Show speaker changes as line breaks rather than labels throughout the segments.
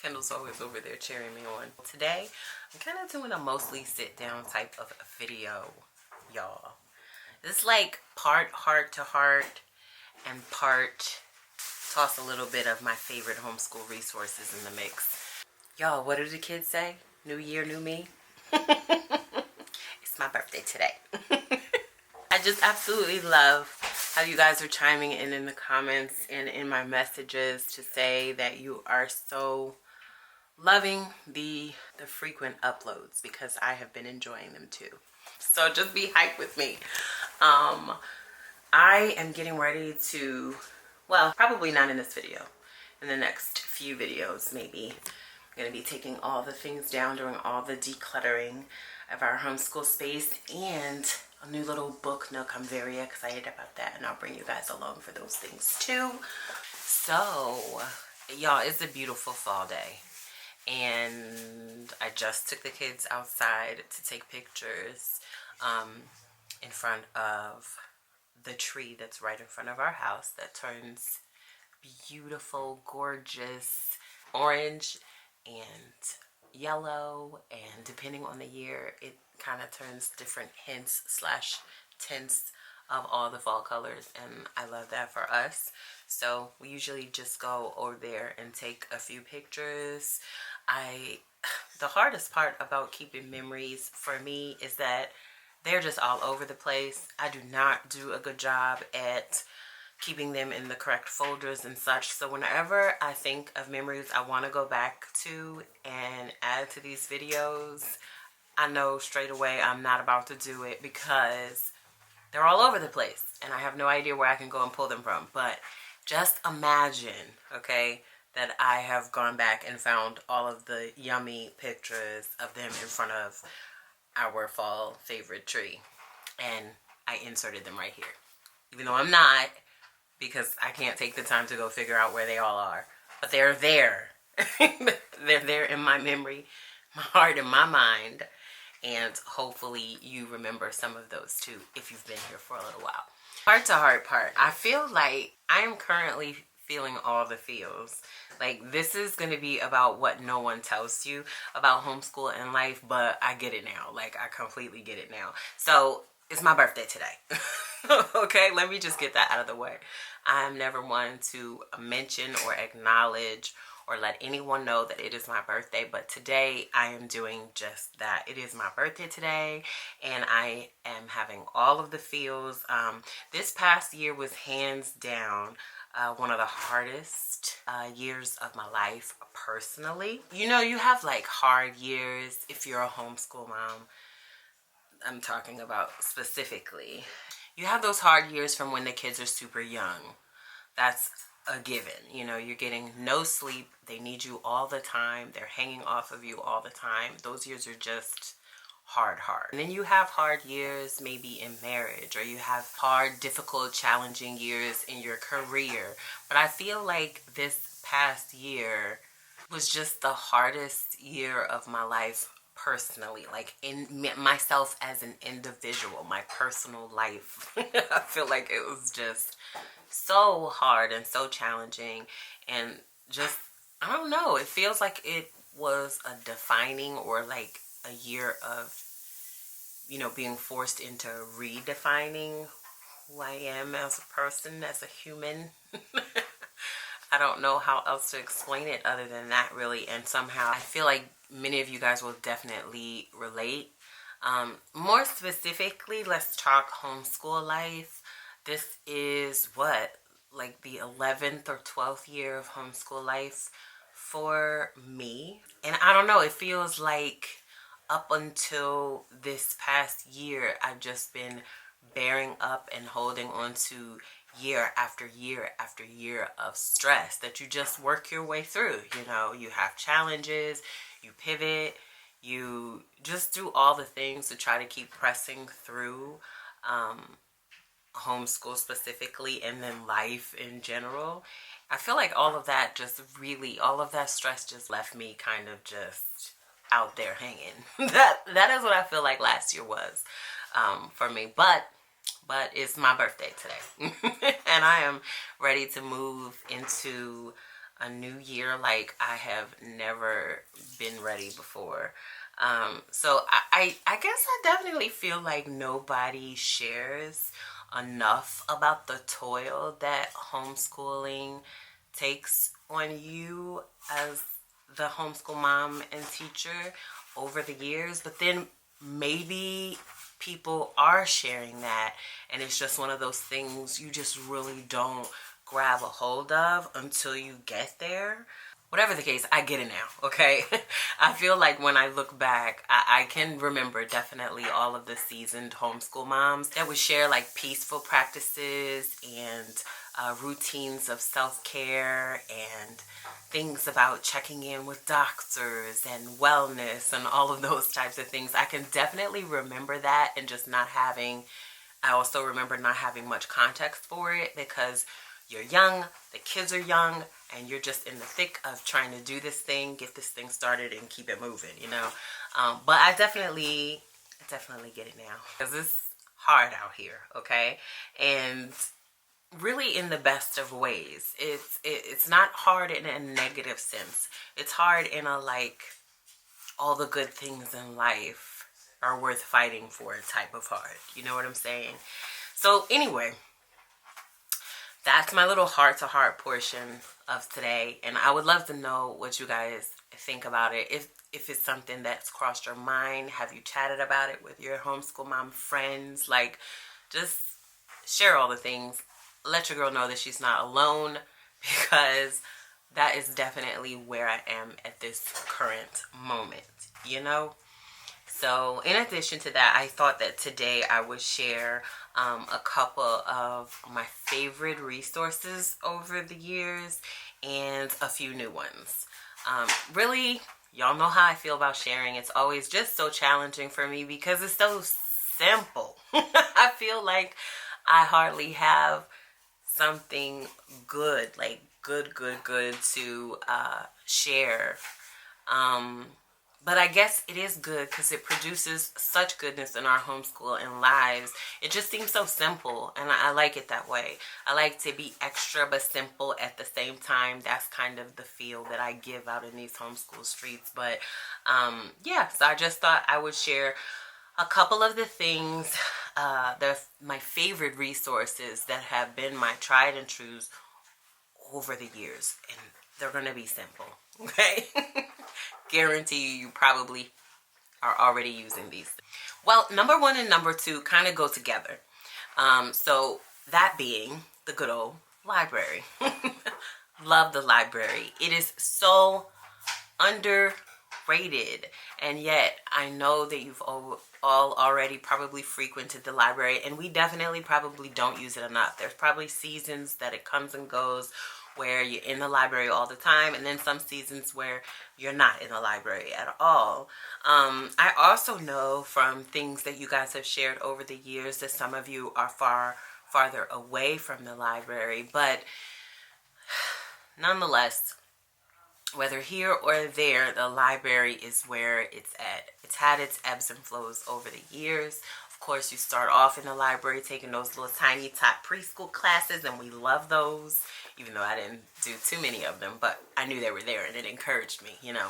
Kendall's always over there cheering me on. Today, I'm kind of doing a mostly sit-down type of video, y'all. It's like part heart-to-heart and part toss a little bit of my favorite homeschool resources in the mix. Y'all, what do the kids say? New year, new me? It's my birthday today. I just absolutely love how you guys are chiming in the comments and in my messages to say that you are so loving the frequent uploads, because I have been enjoying them too. So just be hyped with me. I am getting ready to, well, probably not in this video. In the next few videos, maybe. I'm going to be taking all the things down, doing all the decluttering of our homeschool space, and a new little book nook. I'm very excited about that, and I'll bring you guys along for those things too. So, y'all, it's a beautiful fall day, and I just took the kids outside to take pictures in front of the tree that's right in front of our house that turns beautiful, gorgeous orange and yellow, and depending on the year it kind of turns different hints slash tints of all the fall colors, and I love that for us. So we usually just go over there and take a few pictures. The hardest part about keeping memories for me is that they're just all over the place. I do not do a good job at keeping them in the correct folders and such. So whenever I think of memories I want to go back to and add to these videos, I know straight away I'm not about to do it because they're all over the place and I have no idea where I can go and pull them from. But just imagine, okay, that I have gone back and found all of the yummy pictures of them in front of our fall favorite tree, and I inserted them right here, even though I'm not, because I can't take the time to go figure out where they all are, but they're there. They're there in my memory, my heart, and my mind, and hopefully you remember some of those too if you've been here for a little while. Heart to heart part, I feel like I am currently feeling all the feels. Like, this is going to be about what no one tells you about homeschool and life, but I get it now. Like, I completely get it now. So it's my birthday today. Okay, let me just get that out of the way. I'm never one to mention or acknowledge or let anyone know that it is my birthday, but today I am doing just that. It is my birthday today, and I am having all of the feels. This past year was hands down one of the hardest years of my life personally. You know, you have like hard years if you're a homeschool mom. I'm talking about specifically. You have those hard years from when the kids are super young. That's a given. You know, you're getting no sleep. They need you all the time. They're hanging off of you all the time. Those years are just hard. And then you have hard years maybe in marriage, or you have hard, difficult, challenging years in your career. But I feel like this past year was just the hardest year of my life personally, like in myself as an individual, my personal life. I feel like it was just so hard and so challenging, and just, I don't know, it feels like it was a defining, or like a year of, you know, being forced into redefining who I am as a person, as a human. I don't know how else to explain it other than that, really. And somehow I feel like many of you guys will definitely relate. More specifically, let's talk homeschool life. This is what, like the 11th or 12th year of homeschool life for me. And I don't know, it feels like up until this past year, I've just been bearing up and holding on to year after year after year of stress that you just work your way through. You know, you have challenges, you pivot, you just do all the things to try to keep pressing through homeschool specifically, and then life in general. I feel like all of that just really, all of that stress just left me kind of just out there hanging. That is what I feel like last year was for me. But but it's my birthday today. And I am ready to move into a new year like I have never been ready before. So I guess I definitely feel like nobody shares enough about the toil that homeschooling takes on you as the homeschool mom and teacher over the years. But then maybe people are sharing that, and it's just one of those things you just really don't grab a hold of until you get there. Whatever the case, I get it now, okay? I feel like when I look back, I can remember definitely all of the seasoned homeschool moms that would share like peaceful practices and routines of self-care and things about checking in with doctors and wellness and all of those types of things. I can definitely remember that, and just not having, I also remember not having much context for it because you're young, the kids are young, and you're just in the thick of trying to do this thing, get this thing started, and keep it moving, you know. But I definitely get it now because it's hard out here, okay? And really, in the best of ways, it's not hard in a negative sense. It's hard in a like all the good things in life are worth fighting for type of hard. You know what I'm saying? So anyway, that's my little heart-to-heart portion of today, and I would love to know what you guys think about it. If it's something that's crossed your mind, have you chatted about it with your homeschool mom friends? Like, just share all the things. Let your girl know that she's not alone, because that is definitely where I am at this current moment, you know? So in addition to that, I thought that today I would share a couple of my favorite resources over the years and a few new ones. Really, y'all know how I feel about sharing. It's always just so challenging for me because it's so simple. I feel like I hardly have something good, like good to share. But I guess it is good because it produces such goodness in our homeschool and lives. It just seems so simple, and I like it that way. I like to be extra but simple at the same time. That's kind of the feel that I give out in these homeschool streets. But yeah, so I just thought I would share a couple of the things, my favorite resources that have been my tried and trues over the years, and they're gonna be simple, okay? Guarantee you probably are already using these. Well, number one and number two kind of go together. So that being the good old library. Love the library. It is so underrated, and yet I know that you've all already probably frequented the library, and we definitely probably don't use it enough. There's probably seasons that it comes and goes where you're in the library all the time, and then some seasons where you're not in the library at all. I also know from things that you guys have shared over the years that some of you are farther away from the library, but nonetheless, whether here or there, the library is where it's at. It's had its ebbs and flows over the years. Of course, you start off in the library taking those little tiny top preschool classes, and we love those, even though I didn't do too many of them, but I knew they were there and it encouraged me, you know.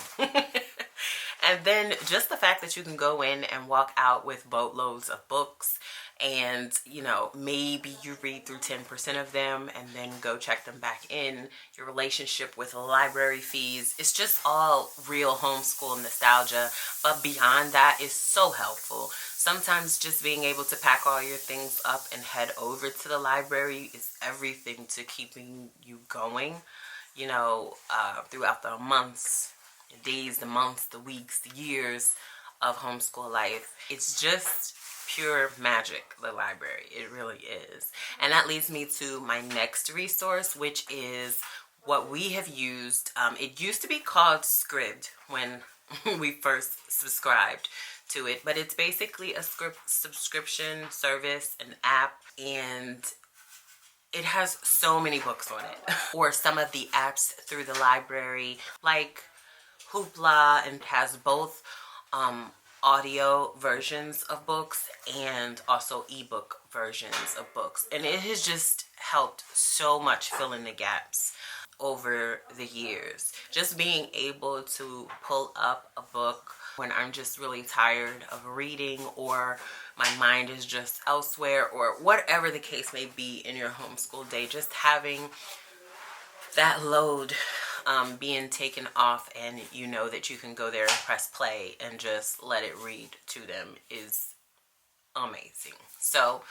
And then just the fact that you can go in and walk out with boatloads of books, and you know, maybe you read through 10% of them and then go check them back in. Your relationship with library fees, it's just all real homeschool nostalgia. But beyond that, is so helpful. Sometimes just being able to pack all your things up and head over to the library is everything to keeping you going, you know, throughout the months, the days, the months, the weeks, the years of homeschool life. It's just pure magic, the library. It really is. And that leads me to my next resource, which is what we have used. It used to be called Scribd when we first subscribed to it, but it's basically a subscription service, an app, and it has so many books on it. Or some of the apps through the library, like Hoopla, and has both audio versions of books and also ebook versions of books, and it has just helped so much fill in the gaps over the years. Just being able to pull up a book when I'm just really tired of reading, or my mind is just elsewhere, or whatever the case may be in your homeschool day, just having that load being taken off, and you know that you can go there and press play and just let it read to them is amazing. So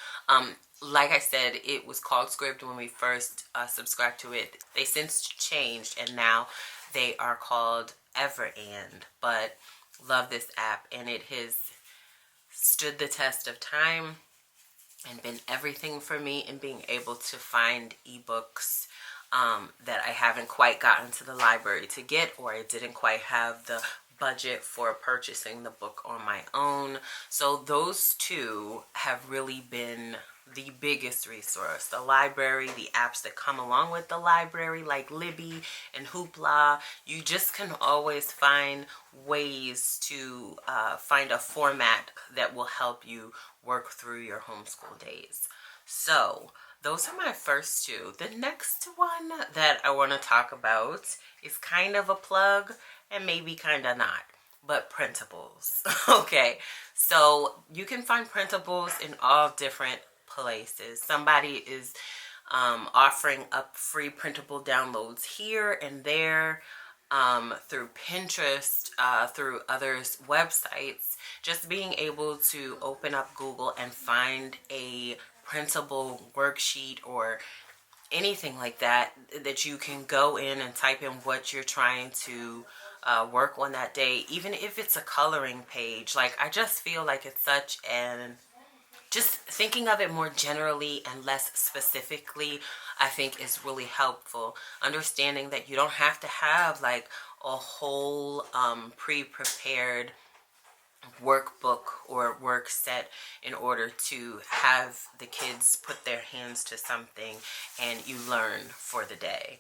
like I said, it was called Scribd when we first subscribed to it. They since changed, and now they are called Everand. But love this app, and it has stood the test of time and been everything for me in being able to find ebooks that I haven't quite gotten to the library to get, or I didn't quite have the budget for purchasing the book on my own. So those two have really been the biggest resource. The library, the apps that come along with the library like Libby and Hoopla, you just can always find ways to find a format that will help you work through your homeschool days. So those are my first two. The next one that I want to talk about is kind of a plug and maybe kind of not, but printables. Okay, so you can find printables in all different places. Somebody is offering up free printable downloads here and there, through Pinterest, through others' websites. Just being able to open up Google and find a printable worksheet or anything like that, that you can go in and type in what you're trying to work on that day, even if it's a coloring page. Like, I just feel like it's such an, just thinking of it more generally and less specifically, I think is really helpful. Understanding that you don't have to have like a whole pre-prepared workbook or work set in order to have the kids put their hands to something and you learn for the day.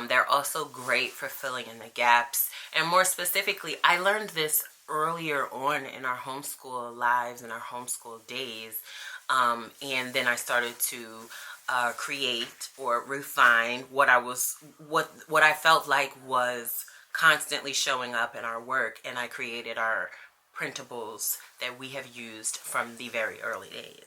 They're also great for filling in the gaps, and more specifically, I learned this earlier on in our homeschool lives and our homeschool days, and then I started to create or refine what I felt like was constantly showing up in our work, and I created our printables that we have used from the very early days.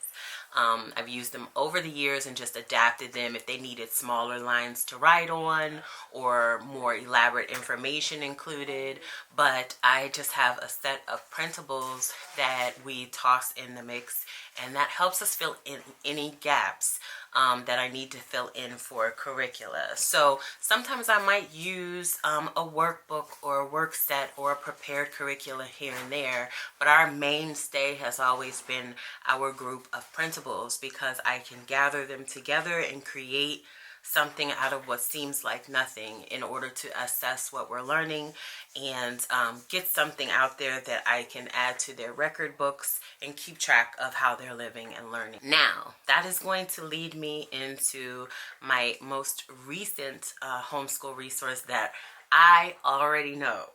I've used them over the years and just adapted them if they needed smaller lines to write on or more elaborate information included. But I just have a set of printables that we toss in the mix, and that helps us fill in any gaps that I need to fill in for curricula. So sometimes I might use a workbook or a work set or a prepared curricula here and there, but our mainstay has always been our group of printables, because I can gather them together and create something out of what seems like nothing in order to assess what we're learning and get something out there that I can add to their record books and keep track of how they're living and learning. Now, that is going to lead me into my most recent homeschool resource that I already know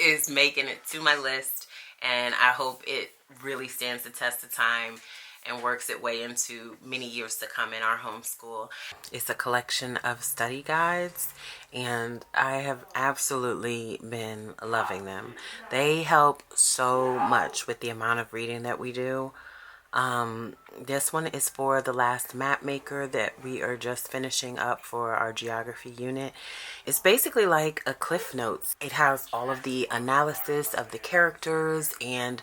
is making it to my list, and I hope it really stands the test of time and works its way into many years to come in our homeschool. It's a collection of study guides, and I have absolutely been loving them. They help so much with the amount of reading that we do. This one is for the last map maker that we are just finishing up for our geography unit. It's basically like a Cliff Notes. It has all of the analysis of the characters and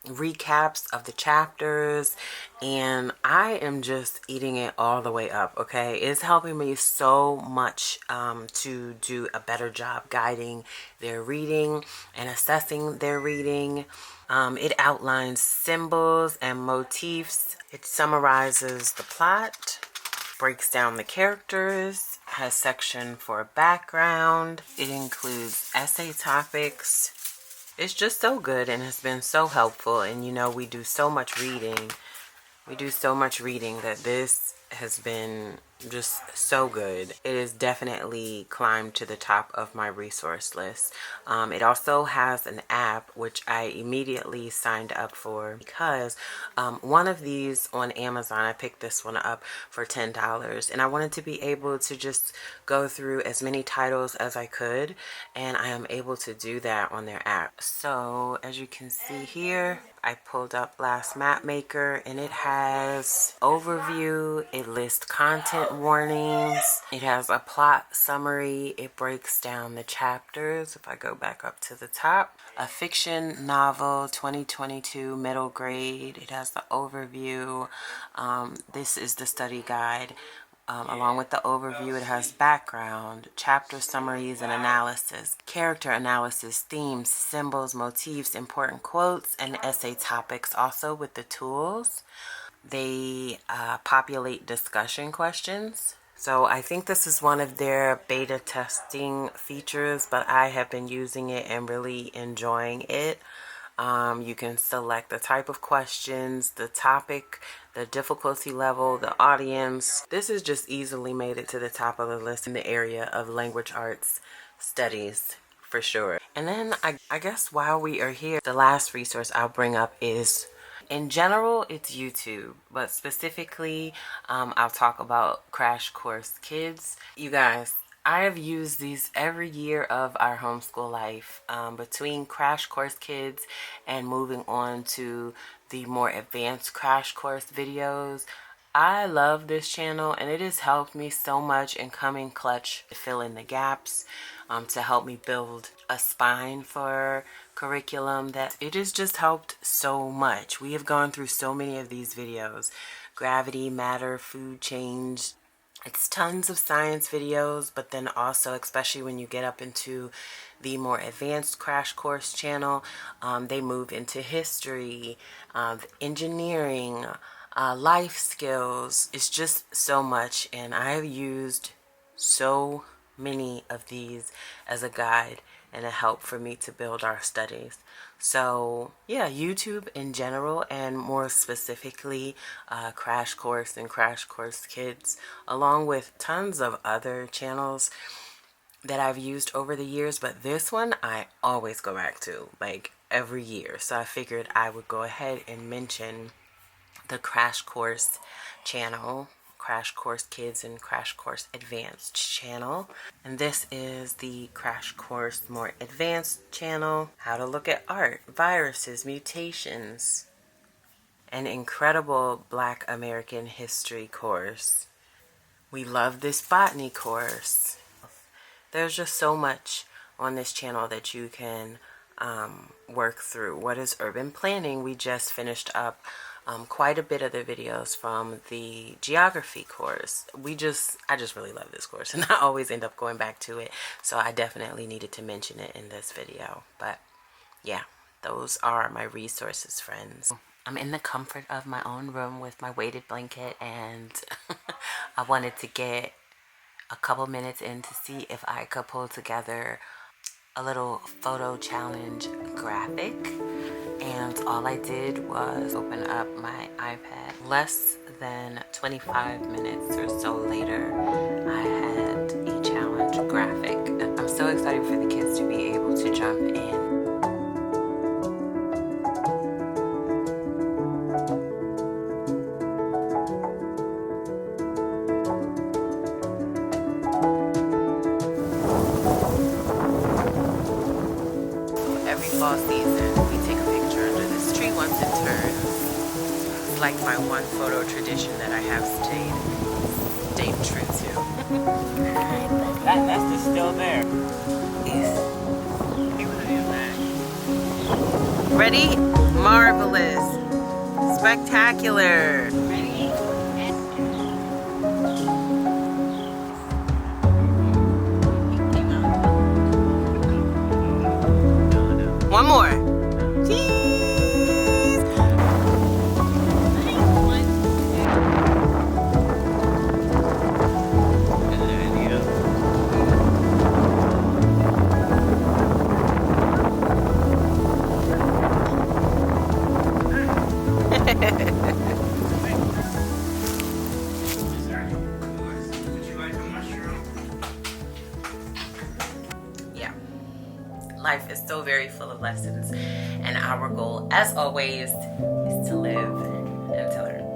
recaps of the chapters, and I am just eating it all the way up. Okay, it's helping me so much to do a better job guiding their reading and assessing their reading. It outlines symbols and motifs. It summarizes the plot, breaks down the characters, has section for background. It includes essay topics. It's just so good and has been so helpful. And you know, we do so much reading. We do so much reading that this has been Just so good. It is definitely climbed to the top of my resource list. It also has an app, which I immediately signed up for because one of these on Amazon, I picked this one up for $10, and I wanted to be able to just go through as many titles as I could, and I am able to do that on their app. So as you can see here, I pulled up Last Map Maker, and it has overview, it lists content warnings, it has a plot summary, it breaks down the chapters. If I go back up to the top, a fiction novel, 2022 middle grade, it has the overview. This is the study guide. Along with the overview, it has background, chapter summaries and analysis, character analysis, themes, symbols, motifs, important quotes, and essay topics. Also with the tools, they populate discussion questions. So I think this is one of their beta testing features, but I have been using it and really enjoying it. You can select the type of questions, the topic, the difficulty level, the audience. This has just easily made it to the top of the list in the area of language arts studies for sure. And then I guess while we are here, the last resource I'll bring up is, in general, it's YouTube, but specifically I'll talk about Crash Course Kids. You guys, I have used these every year of our homeschool life, between Crash Course Kids and moving on to the more advanced Crash Course videos. I love this channel, and it has helped me so much in coming clutch to fill in the gaps, to help me build a spine for curriculum. That it has just helped so much. We have gone through so many of these videos: gravity, matter, food change. It's tons of science videos, but then also, especially when you get up into the more advanced Crash Course channel, they move into history, engineering, life skills. It's just so much, and I have used so many of these as a guide and a help for me to build our studies. So yeah, YouTube in general, and more specifically Crash Course and Crash Course Kids, along with tons of other channels that I've used over the years, but this one I always go back to, like every year. So I figured I would go ahead and mention the Crash Course channel, Crash Course Kids and Crash Course Advanced channel. And this is the Crash Course More Advanced channel. How to look at art, viruses, mutations, an incredible Black American history course. We love this botany course. There's just so much on this channel that you can work through. What is urban planning? We just finished up quite a bit of the videos from the geography course. I just really love this course, and I always end up going back to it, so I definitely needed to mention it in this video. But yeah, those are my resources, friends. I'm in the comfort of my own room with my weighted blanket, and I wanted to get a couple minutes in to see if I could pull together a little photo challenge graphic. And all I did was open up my iPad. Less than 25 minutes or so later, I had a challenge graphic. I'm so excited for the kids to be able to jump in. Every fall season, we take a picture under this tree once it turns. It's like my one photo tradition that I have stayed true to. That nest is still there. Ready? Marvelous. Spectacular. Ready? One more. Cheese. life is so very full of lessons, and our goal, as always, is to live and to learn.